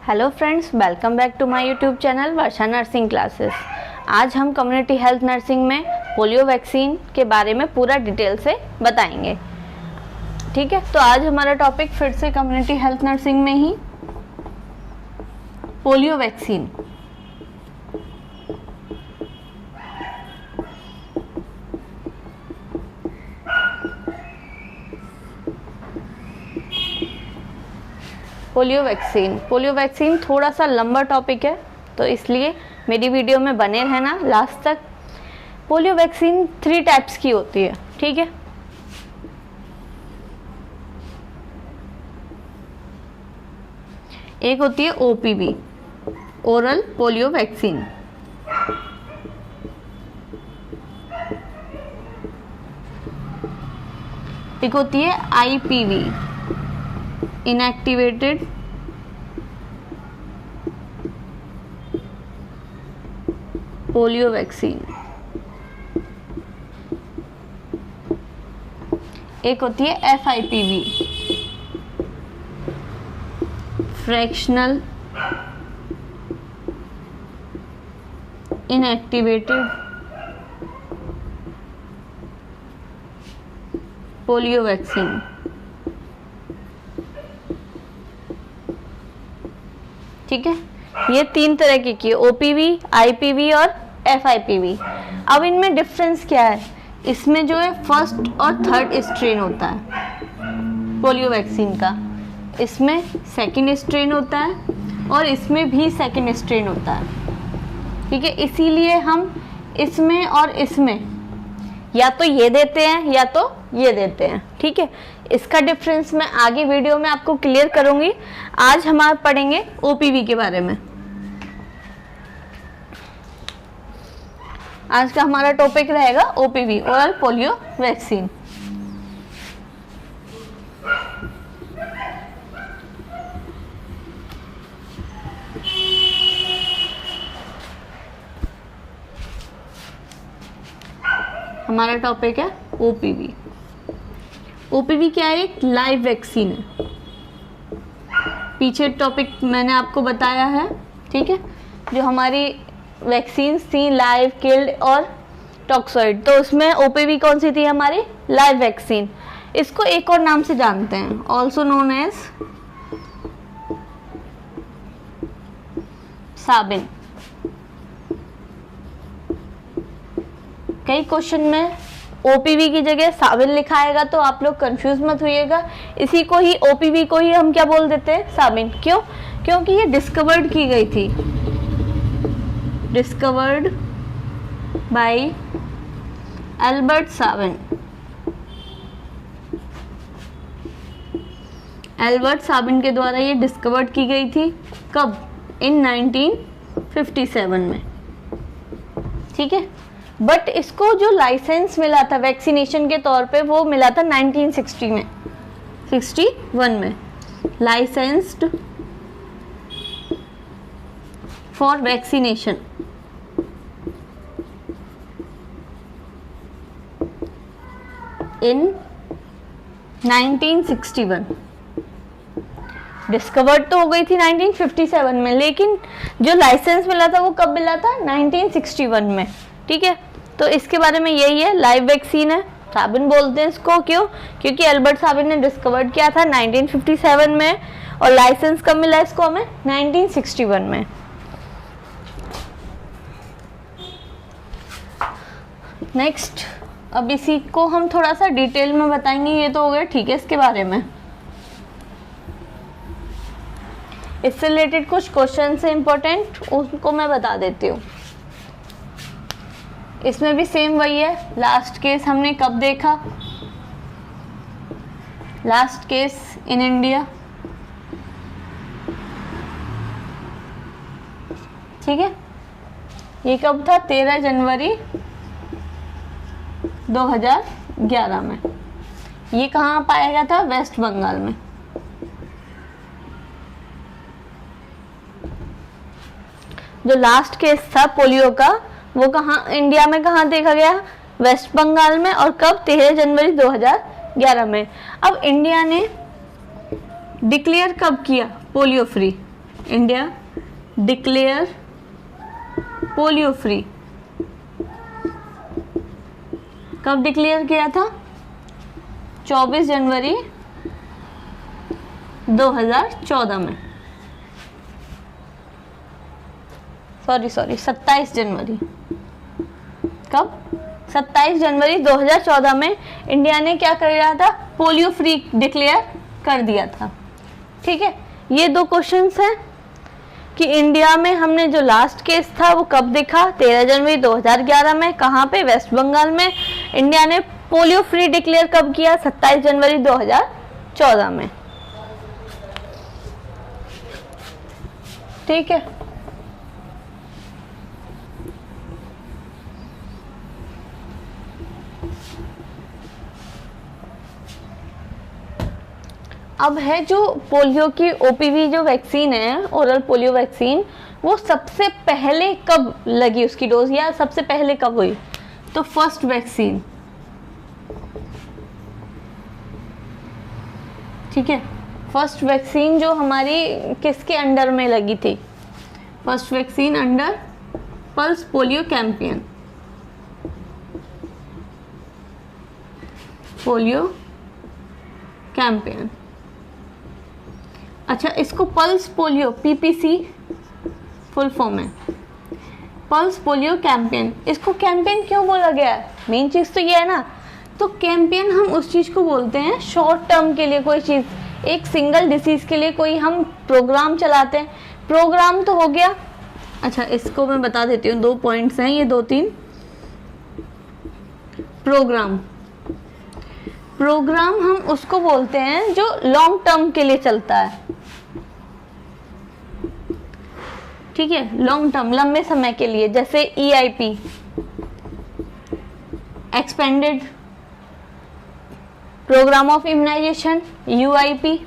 Hello friends, welcome back to my YouTube channel Varsha nursing classes. आज हम community health nursing में polio vaccine के बारे में पूरा डिटेल से बताएंगे। ठीक है, तो आज हमारा टॉपिक फिर से कम्युनिटी हेल्थ नर्सिंग में ही पोलियो वैक्सीन। पोलियो वैक्सीन थोड़ा सा लंबा टॉपिक है, तो इसलिए मेरी वीडियो में बने रहना लास्ट तक। पोलियो वैक्सीन 3 टाइप्स की होती है। ठीक है, एक होती है ओपीवी, ओरल पोलियो वैक्सीन। एक होती है आईपीवी, इनएक्टिवेटेड पोलियो वैक्सीन। एक होती है fIPV, fractional inactivated polio vaccine. ठीक है, ये 3 तरह की है, ओपीवी, आईपीवी और एफआईपीवी। अब इनमें डिफरेंस क्या है? इसमें जो है फर्स्ट और थर्ड स्ट्रेन होता है पोलियो वैक्सीन का, इसमें सेकंड स्ट्रेन होता है और इसमें भी सेकंड स्ट्रेन होता है। ठीक है, इसीलिए हम इसमें और इसमें या तो ये देते हैं या तो ये देते हैं। ठीक है, इसका डिफरेंस मैं आगे वीडियो में आपको क्लियर करूंगी। आज हम पढ़ेंगे ओपीवी के बारे में। आज का हमारा टॉपिक रहेगा ओपीवी, ओरल पोलियो वैक्सीन। हमारा टॉपिक है ओपीवी। ओपीवी क्या है? एक लाइव वैक्सीन है। पीछे टॉपिक मैंने आपको बताया है। ठीक है, जो हमारी वैक्सीन थी लाइव, किल्ड और टॉक्सॉइड, तो उसमें ओपीवी कौन सी थी? हमारी लाइव वैक्सीन। इसको एक और नाम से जानते हैं, ऑल्सो नोन एज साबिन। कई क्वेश्चन में ओपीवी की जगह साबिन लिखा आएगा, तो आप लोग कंफ्यूज मत होइएगा। इसी को ही, ओपीवी को ही हम क्या बोल देते हैं? साबिन। क्यों? क्योंकि ये डिस्कवर्ड की गई थी, discovered by Albert Sabin. Albert Sabin के द्वारा ये डिस्कवर्ड की गई थी। कब? इन 1957 में। ठीक है, बट इसको जो लाइसेंस मिला था वैक्सीनेशन के तौर पे, वो मिला था 1960 में, 61 में। Licensed for vaccination in 1961। Discovered तो हो गई थी 1957 में, लेकिन जो लाइसेंस मिला था वो कब मिला था? 1961 में। ठीक है, तो इसके बारे में यही है, लाइव वैक्सीन है। साबिन बोलते हैं इसको। क्यों? क्योंकि एल्बर्ट साबिन ने डिस्कवर्ड किया था 1957 में, और लाइसेंस कब मिला इसको हमें? 1961 में। नेक्स्ट, अब इसी को हम थोड़ा सा डिटेल में बताएंगे। ये तो हो गया, ठीक है, इसके बारे में। इससे रिलेटेड कुछ क्वेश्चन है इंपॉर्टेंट, उनको मैं बता देती हूँ। इसमें भी सेम वही है। लास्ट केस हमने कब देखा? Last case in India. ठीक है, ये कब था? 13 जनवरी 2011 में। ये कहाँ पाया गया था? वेस्ट बंगाल में। जो लास्ट केस था पोलियो का, वो कहाँ इंडिया में कहाँ देखा गया? वेस्ट बंगाल में। और कब? 13 जनवरी 2011 में। अब इंडिया ने डिक्लेयर कब किया polio free? India declare polio free कब डिक्लेयर किया था? 24 जनवरी 2014 में। सॉरी 27 जनवरी। कब? 27 जनवरी 2014 में इंडिया ने क्या कर दिया था? पोलियो फ्री डिक्लेयर कर दिया था। ठीक है, ये दो क्वेश्चंस हैं कि इंडिया में हमने जो लास्ट केस था वो कब देखा? 13 जनवरी 2011 में। कहाँ पे? वेस्ट बंगाल में। इंडिया ने पोलियो फ्री डिक्लेयर कब किया? 27 जनवरी 2014 में। ठीक है, अब है जो पोलियो की ओपीवी जो वैक्सीन है, ओरल पोलियो वैक्सीन, वो सबसे पहले कब लगी उसकी डोज, या सबसे पहले कब हुई? तो फर्स्ट वैक्सीन, ठीक है, फर्स्ट वैक्सीन जो हमारी किसके अंडर में लगी थी? First vaccine under pulse polio campaign. Polio campaign. अच्छा, इसको pulse polio PPC full form है, पल्स पोलियो कैंपेन। इसको कैंपेन क्यों बोला गया है? मेन चीज तो ये है ना। तो कैंपेन हम उस चीज को बोलते हैं शॉर्ट टर्म के लिए, कोई चीज एक सिंगल डिसीज के लिए कोई हम प्रोग्राम चलाते हैं। प्रोग्राम तो हो गया। अच्छा, इसको मैं बता देती हूँ, 2 पॉइंट्स हैं ये, 2-3। प्रोग्राम, प्रोग्राम हम उसको बोलते हैं जो लॉन्ग टर्म के लिए चलता है। ठीक है, लॉन्ग टर्म, लंबे समय के लिए, जैसे EIP, expanded programme of immunization, UIP,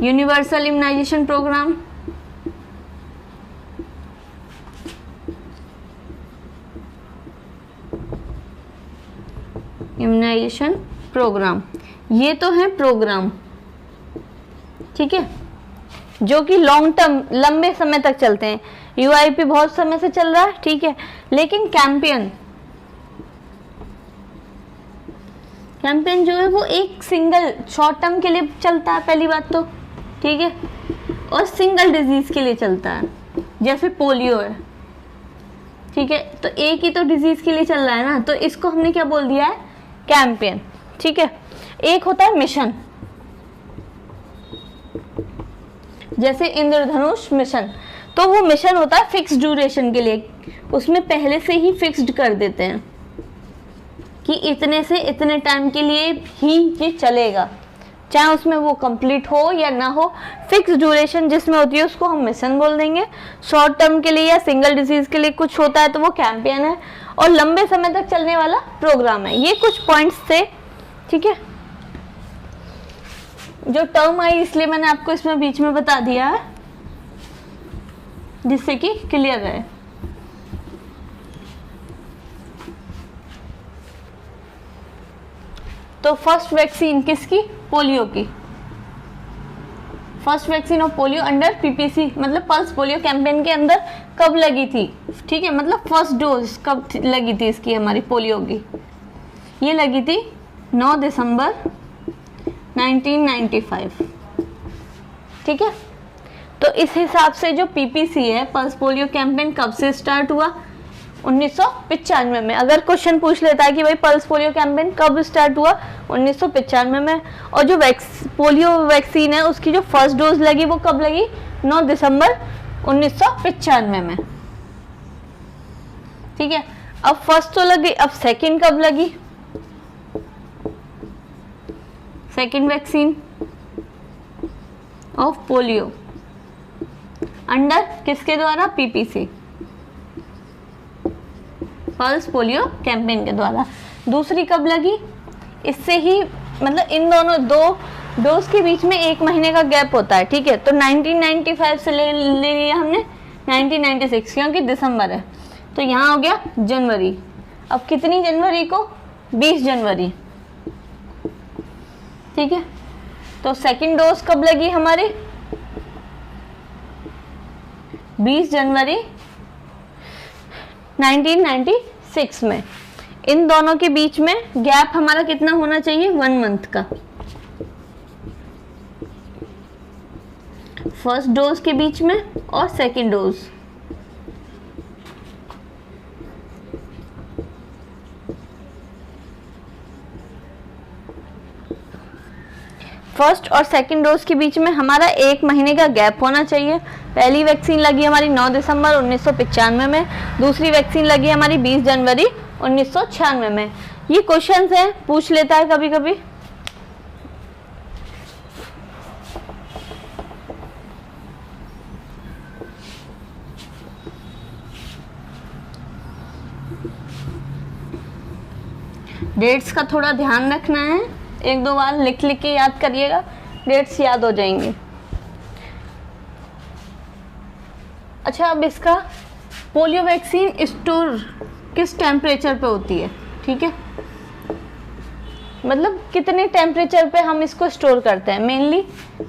universal immunization programme, immunization programme. ये तो है प्रोग्राम, ठीक है, जो कि लॉन्ग टर्म, लंबे समय तक चलते हैं। UIP बहुत समय से चल रहा है, ठीक है, लेकिन कैंपेन, कैंपेन जो है वो एक सिंगल शॉर्ट टर्म के लिए चलता है, पहली बात तो, ठीक है, और सिंगल डिजीज के लिए चलता है, जैसे पोलियो है, ठीक है, तो एक ही तो डिजीज के लिए चल रहा है ना, तो इसको हमने क्या बोल दिया है? कैंपेन। ठीक है, एक होता है मिशन, जैसे इंद्रधनुष मिशन, तो वो मिशन होता है फिक्स ड्यूरेशन के लिए, उसमें पहले से ही फिक्स्ड कर देते हैं कि इतने से इतने टाइम के लिए ही ये चलेगा, चाहे उसमें वो कंप्लीट हो या ना हो। फिक्स ड्यूरेशन जिसमें होती है उसको हम मिशन बोल देंगे। शॉर्ट टर्म के लिए या सिंगल डिजीज के लिए कुछ होता है तो वो कैंपेन है, और लंबे समय तक चलने वाला प्रोग्राम है। ये कुछ पॉइंट्स थे, ठीक है, जो टर्म आई इसलिए मैंने आपको इसमें बीच में बता दिया है, जिससे कि क्लियर रहे। तो फर्स्ट वैक्सीन किसकी? पोलियो की। First vaccine of polio under PPC, मतलब पल्स पोलियो कैंपेन के अंदर कब लगी थी? ठीक है, मतलब फर्स्ट डोज कब लगी थी इसकी, हमारी पोलियो की? ये लगी थी 9 दिसंबर 1995। ठीक है, तो इस हिसाब से जो PPC है, पल्स पोलियो कैंपेन, कब से स्टार्ट हुआ? 1995 में। अगर क्वेश्चन पूछ लेता है कि भाई पल्स पोलियो कैंपेन कब स्टार्ट हुआ? 1995 में। और जो पोलियो वैक्सीन है उसकी जो फर्स्ट डोज लगी वो कब लगी? 9 दिसंबर 1995 में। ठीक है, अब फर्स्ट तो लगी, अब सेकंड कब लगी? Second vaccine of polio under किसके द्वारा? PPC, पल्स पोलियो कैंपेन के द्वारा। दूसरी कब लगी? इससे ही, मतलब इन दोनों दो डोज के बीच में 1 महीने का गैप होता है। ठीक है, तो 1995 से ले लिया हमने 1996, क्योंकि दिसंबर है, तो यहाँ हो गया जनवरी। अब कितनी जनवरी को? 20 जनवरी। ठीक है, तो सेकंड डोज कब लगी हमारी? 20 जनवरी 1996 में। इन दोनों के बीच में गैप हमारा कितना होना चाहिए? 1 मंथ का। फर्स्ट डोज के बीच में और सेकेंड डोज। फर्स्ट और सेकेंड डोज के बीच में हमारा 1 महीने का गैप होना चाहिए। पहली वैक्सीन लगी हमारी 9 दिसंबर 1995 में, दूसरी वैक्सीन लगी हमारी 20 जनवरी 1996 में। ये क्वेश्चंस हैं, पूछ लेता है कभी कभी। डेट्स का थोड़ा ध्यान रखना है, 1-2 बार लिख लिख के याद करिएगा, डेट्स याद हो जाएंगे। अच्छा, अब इसका पोलियो वैक्सीन स्टोर किस टेम्परेचर पे होती है? ठीक है, मतलब कितने टेम्परेचर पे हम इसको स्टोर करते हैं? Mainly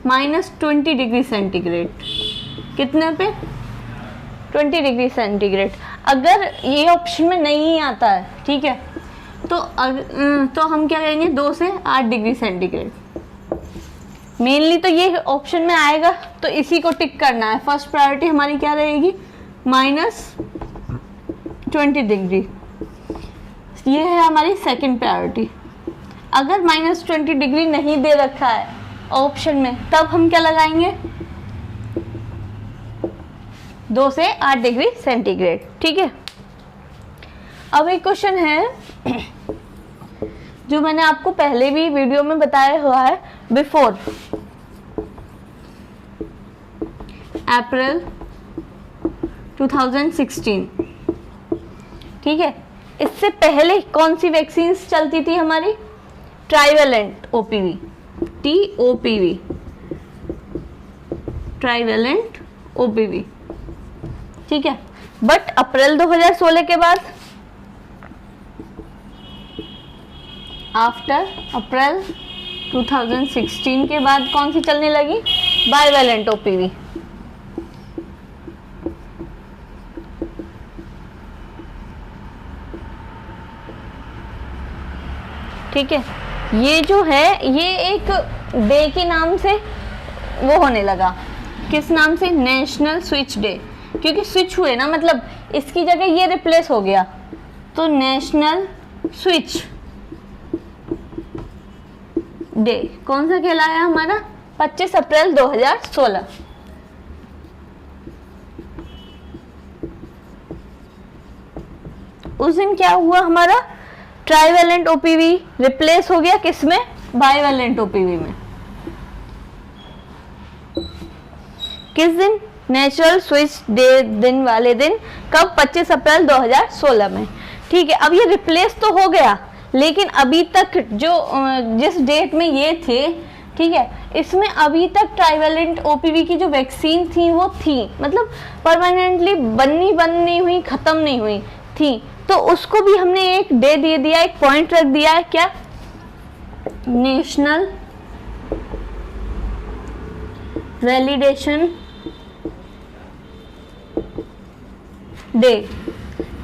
-20 degree centigrade. कितने पे? 20 डिग्री सेंटीग्रेड। अगर ये ऑप्शन में नहीं आता है, ठीक है, तो हम क्या करेंगे? 2 से 8 डिग्री सेंटीग्रेड। मेनली तो ये ऑप्शन में आएगा, तो इसी को टिक करना है। फर्स्ट प्रायोरिटी हमारी क्या रहेगी? -20 डिग्री। ये है हमारी सेकंड प्रायोरिटी। अगर -20 डिग्री नहीं दे रखा है ऑप्शन में, तब हम क्या लगाएंगे? 2 से 8 डिग्री सेंटीग्रेड। ठीक है, अब एक क्वेश्चन है जो मैंने आपको पहले भी वीडियो में बताया हुआ है, बिफोर अप्रैल 2016। ठीक है, इससे पहले कौन सी वैक्सीन चलती थी हमारी? Trivalent OPV, TOPV, trivalent OPV. ठीक है, बट अप्रैल 2016 के बाद, आफ्टर अप्रैल 2016 के बाद कौन सी चलने लगी? Bivalent OPV. ठीक है, ये जो है ये एक डे के नाम से वो होने लगा। किस नाम से? नेशनल स्विच डे, क्योंकि स्विच हुए ना, मतलब इसकी जगह ये रिप्लेस हो गया, तो नेशनल स्विच डे कौन सा कहलाया हमारा? 25 अप्रैल 2016। उस दिन क्या हुआ हमारा? ट्राइवेलेंट ओपीवी रिप्लेस हो गया किसमें? बाइवेलेंट ओपीवी में। किस दिन? नेचुरल स्विच डे दिन वाले दिन। कब? 25 अप्रैल 2016 में। ठीक है, अब ये रिप्लेस तो हो गया, लेकिन अभी तक जो जिस डेट में ये थे, ठीक है, इसमें अभी तक ट्राइवेलेंट ओपीवी की जो वैक्सीन थी वो थी, मतलब परमानेंटली बंद नहीं हुई, खत्म नहीं हुई थी, तो उसको भी हमने एक डे दे दिया, एक पॉइंट रख दिया है। क्या? नेशनल वैलिडेशन डे,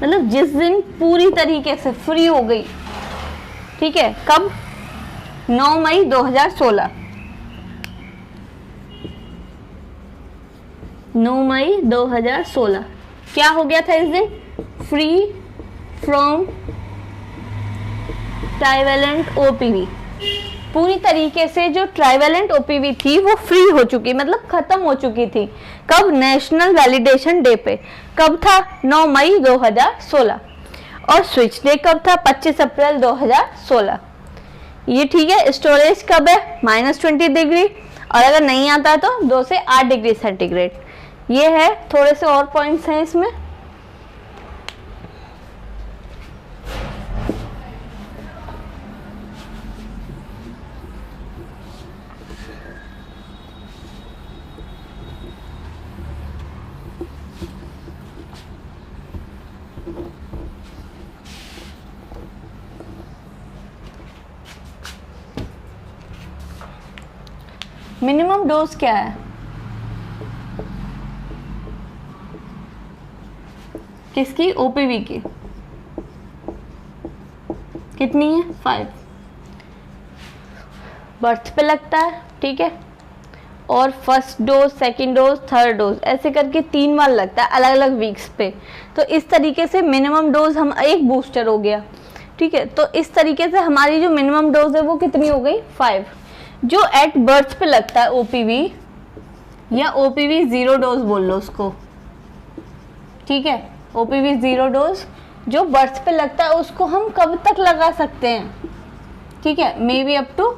मतलब जिस दिन पूरी तरीके से फ्री हो गई। ठीक है, कब? 9 मई 2016। 9 मई 2016 क्या हो गया था इस दिन? Free from trivalent OPV. पूरी तरीके से जो ट्राइवेलेंट ओपीवी थी वो फ्री हो चुकी, मतलब खत्म हो चुकी थी। कब? नेशनल वैलिडेशन डे पे। कब था? 9 मई 2016। और स्विच डे कब था? 25 अप्रैल 2016। ये ठीक है। स्टोरेज कब है? -20 डिग्री, और अगर नहीं आता है तो 2 से 8 डिग्री सेंटीग्रेड। ये है, थोड़े से और पॉइंट्स हैं इसमें। मिनिमम डोज क्या है? किसकी? ओपीवी की। कितनी है? 5। बर्थ पे लगता है, ठीक है, और first dose, second dose, third dose ऐसे करके 3 बार लगता है अलग अलग वीक्स पे। तो इस तरीके से मिनिमम डोज हम, एक बूस्टर हो गया, ठीक है। तो इस तरीके से हमारी जो मिनिमम डोज है वो कितनी हो गई? 5। जो एट बर्थ पे लगता है ओपीवी, या ओपीवी 0 डोज बोल लो उसको, ठीक है। ओपीवी 0 डोज जो बर्थ पे लगता है उसको हम कब तक लगा सकते हैं? ठीक है, may be up to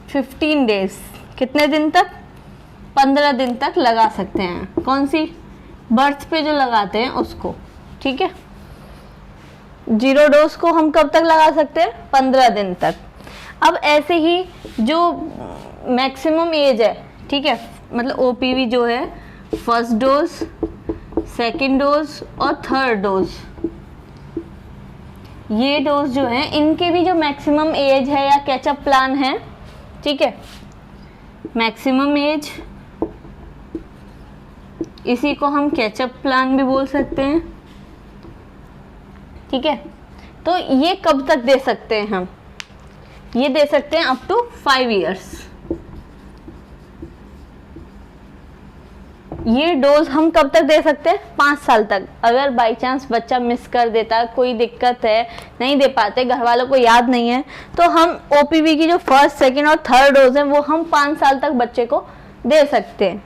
15 days. कितने दिन तक? 15 दिन तक लगा सकते हैं। कौन सी? बर्थ पे जो लगाते हैं उसको, ठीक है। 0 डोज को हम कब तक लगा सकते हैं? 15 दिन तक। अब ऐसे ही जो मैक्सिमम एज है, ठीक है, मतलब ओपीवी जो है फर्स्ट डोज, सेकंड डोज और थर्ड डोज, ये डोज जो है इनके भी जो मैक्सिमम एज है या कैचअप प्लान है, ठीक है, मैक्सिमम एज, इसी को हम कैचअप प्लान भी बोल सकते हैं, ठीक है। तो ये कब तक दे सकते हैं हम? ये दे सकते हैं अप टू 5 इयर्स। ये डोज हम कब तक दे सकते हैं? 5 साल तक। अगर बाई चांस बच्चा मिस कर देता है, कोई दिक्कत है, नहीं दे पाते, घर वालों को याद नहीं है, तो हम ओपीवी की जो फर्स्ट, सेकंड और थर्ड डोज है वो हम 5 साल तक बच्चे को दे सकते हैं।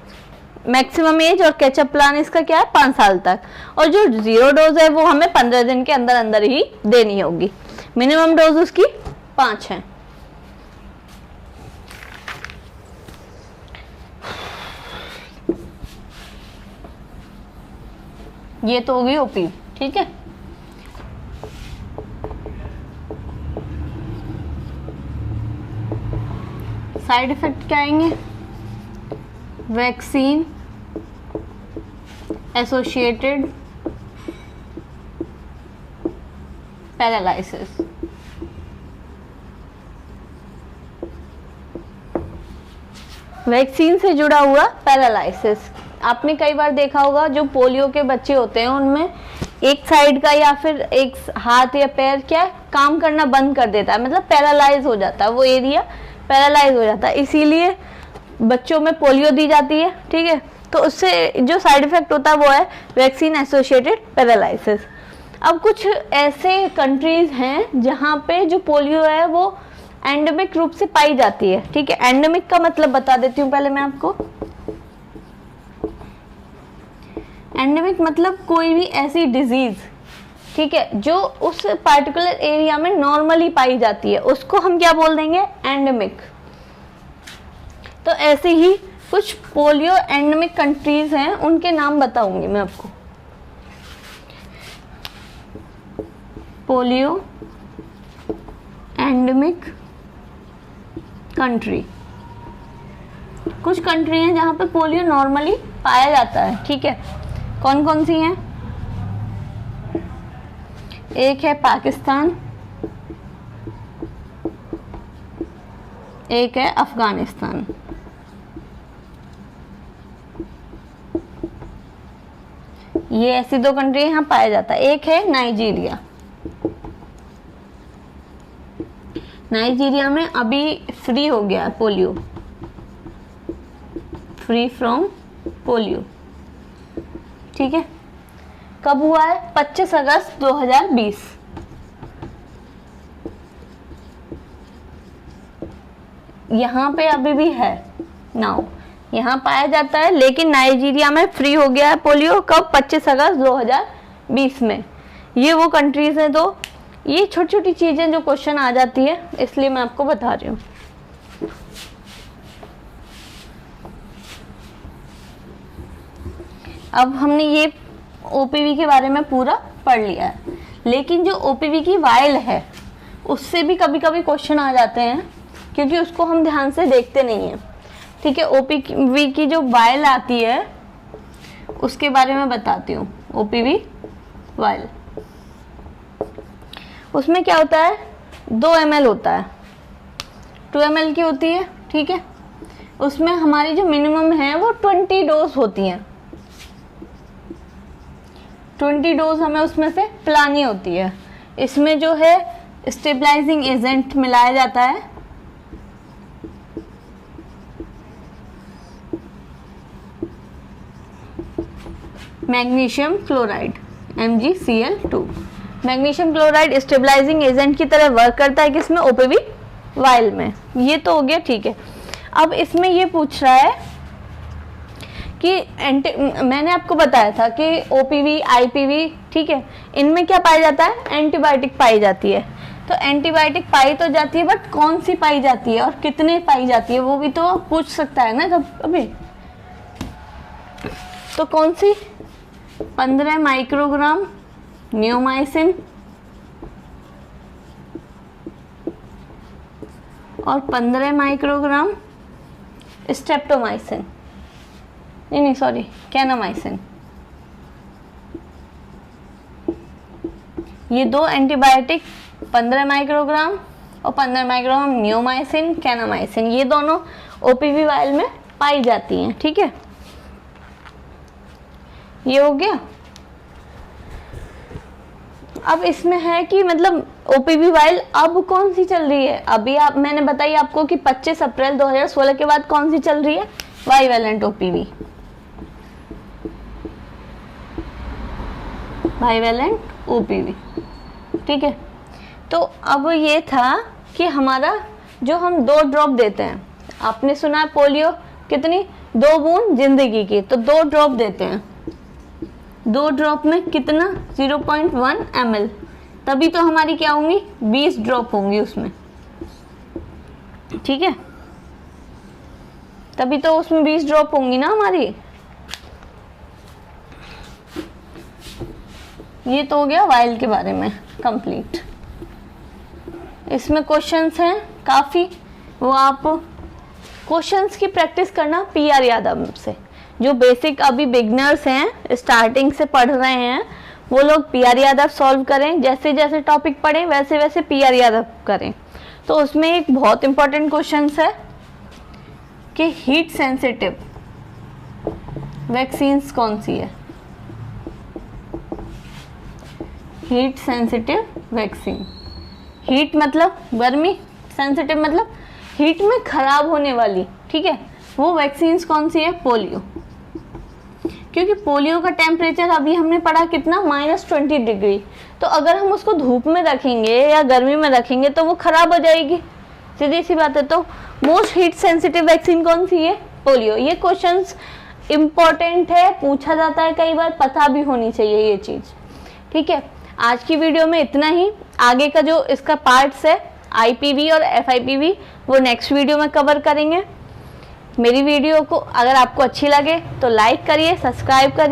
मैक्सिमम एज और कैचअप प्लान इसका क्या है? 5 साल तक। और जो 0 डोज है वो हमें 15 दिन के अंदर अंदर ही देनी होगी। मिनिमम डोज उसकी 5 है। ये तो होगी ओपी, ठीक है। साइड इफेक्ट क्या आएंगे? Vaccine associated paralysis. वैक्सीन से जुड़ा हुआ पैरालिसिस। आपने कई बार देखा होगा जो पोलियो के बच्चे होते हैं उनमें एक साइड का या फिर एक हाथ या पैर क्या काम करना बंद कर देता है, मतलब पैरालाइज हो जाता है, वो एरिया पैरालाइज हो जाता है, इसीलिए बच्चों में पोलियो दी जाती है, ठीक है। तो उससे जो साइड इफेक्ट होता है वो है वैक्सीन एसोसिएटेड पैरालिसिस। अब कुछ ऐसे कंट्रीज हैं जहाँ पे जो पोलियो है वो एंडेमिक रूप से पाई जाती है, ठीक है। एंडेमिक का मतलब बता देती हूँ पहले मैं आपको। एंडेमिक मतलब कोई भी ऐसी डिजीज, ठीक है, जो उस पार्टिकुलर एरिया में नॉर्मली पाई जाती है, उसको हम क्या बोल देंगे? एंडेमिक। तो ऐसे ही कुछ पोलियो एंडेमिक कंट्रीज हैं, उनके नाम बताऊंगी मैं आपको। पोलियो एंडेमिक कंट्री, कुछ कंट्री हैं जहां पे पोलियो नॉर्मली पाया जाता है, ठीक है। कौन कौन सी हैं? एक है पाकिस्तान, एक है अफगानिस्तान। ये ऐसी 2 कंट्री यहाँ पाया जाता है। एक है नाइजीरिया। नाइजीरिया में अभी फ्री हो गया पोलियो, फ्री फ्रॉम पोलियो, ठीक है। कब हुआ है? 25 अगस्त 2020। यहाँ पे अभी भी है नाउ, यहाँ पाया जाता है, लेकिन नाइजीरिया में फ्री हो गया है पोलियो। कब? 25 अगस्त 2020 में। ये वो कंट्रीज हैं। तो ये छोटी छोटी चीजें जो क्वेश्चन आ जाती है, इसलिए मैं आपको बता रही हूँ। अब हमने ये ओपीवी के बारे में पूरा पढ़ लिया है, लेकिन जो ओपीवी की वायल है उससे भी कभी कभी क्वेश्चन आ जाते हैं, क्योंकि उसको हम ध्यान से देखते नहीं हैं, ठीक है। ओपीवी की जो वायल आती है उसके बारे में बताती हूँ। ओपीवी वायल, उसमें क्या होता है? 2 ml होता है, 2 ml की होती है, ठीक है। उसमें हमारी जो मिनिमम है वो 20 डोज होती हैं, 20 डोज हमें उसमें से पिलानी होती है। इसमें जो है स्टेबलाइजिंग एजेंट मिलाया जाता है, magnesium chloride MgCl2। Magnesium chloride stabilizing agent की तरह वर्क करता है किसमें, ओपीवी वाइल में। ये तो हो गया, ठीक है। अब इसमें ये पूछ रहा है कि मैंने आपको बताया था कि ओपीवी आईपीवी, ठीक है, इनमें क्या पाया जाता है, एंटीबायोटिक पाई जाती है। तो एंटीबायोटिक पाई तो जाती है, बट कौन सी पाई जाती है और कितने पाई जाती है वो भी तो पूछ सकता है ना कभी। तो कौन सी, 15 माइक्रोग्राम नियोमाइसिन और 15 माइक्रोग्राम स्ट्रेप्टोमाइसिन, नहीं सॉरी, कैनामाइसिन। ये दो एंटीबायोटिक 15 माइक्रोग्राम और 15 माइक्रोग्राम नियोमाइसिन, कैनामाइसिन, ये दोनों ओपीवी वायल में पाई जाती हैं, ठीक है। ये हो गया। अब इसमें है कि मतलब ओपीवी वाइल अब कौन सी चल रही है, अभी मैंने बताई आपको कि 25 अप्रैल 2016 के बाद कौन सी चल रही है, बाईवैलेंट ओपीवी, बाईवैलेंट ओपीवी, ठीक है। तो अब ये था कि हमारा जो हम 2 ड्रॉप देते हैं, आपने सुना है पोलियो कितनी, 2 बूंद जिंदगी की, तो 2 ड्रॉप देते हैं, 2 ड्रॉप में कितना, 0.1 ml, तभी तो हमारी क्या होंगी, 20 ड्रॉप होंगी उसमें, ठीक है, तभी तो उसमें 20 ड्रॉप होंगी ना हमारी। ये तो हो गया वाइल के बारे में कंप्लीट। इसमें क्वेश्चंस हैं काफ़ी, वो आप क्वेश्चंस की प्रैक्टिस करना PR यादव से। जो बेसिक अभी बिगनर्स हैं, स्टार्टिंग से पढ़ रहे हैं, वो लोग PR यादव सॉल्व करें, जैसे जैसे टॉपिक पढ़ें वैसे वैसे PR यादव करें। तो उसमें एक बहुत इंपॉर्टेंट क्वेश्चन है कि हीट सेंसिटिव वैक्सीन्स कौन सी है, हीट सेंसिटिव वैक्सीन, हीट मतलब गर्मी, सेंसिटिव मतलब हीट में खराब होने वाली, ठीक है, वो वैक्सीन्स कौन सी है, पोलियो। क्योंकि पोलियो का टेम्परेचर अभी हमने पढ़ा कितना, -20 डिग्री, तो अगर हम उसको धूप में रखेंगे या गर्मी में रखेंगे तो वो खराब हो जाएगी, सीधी सी बात है। तो मोस्ट हीट सेंसिटिव वैक्सीन कौन सी है, पोलियो। ये क्वेश्चंस इंपॉर्टेंट है, पूछा जाता है कई बार, पता भी होनी चाहिए ये चीज, ठीक है। आज की वीडियो में इतना ही, आगे का जो इसका पार्ट्स है IPV और FIPV वो नेक्स्ट वीडियो में कवर करेंगे। मेरी वीडियो को अगर आपको अच्छी लगे तो लाइक करिए, सब्सक्राइब करिए।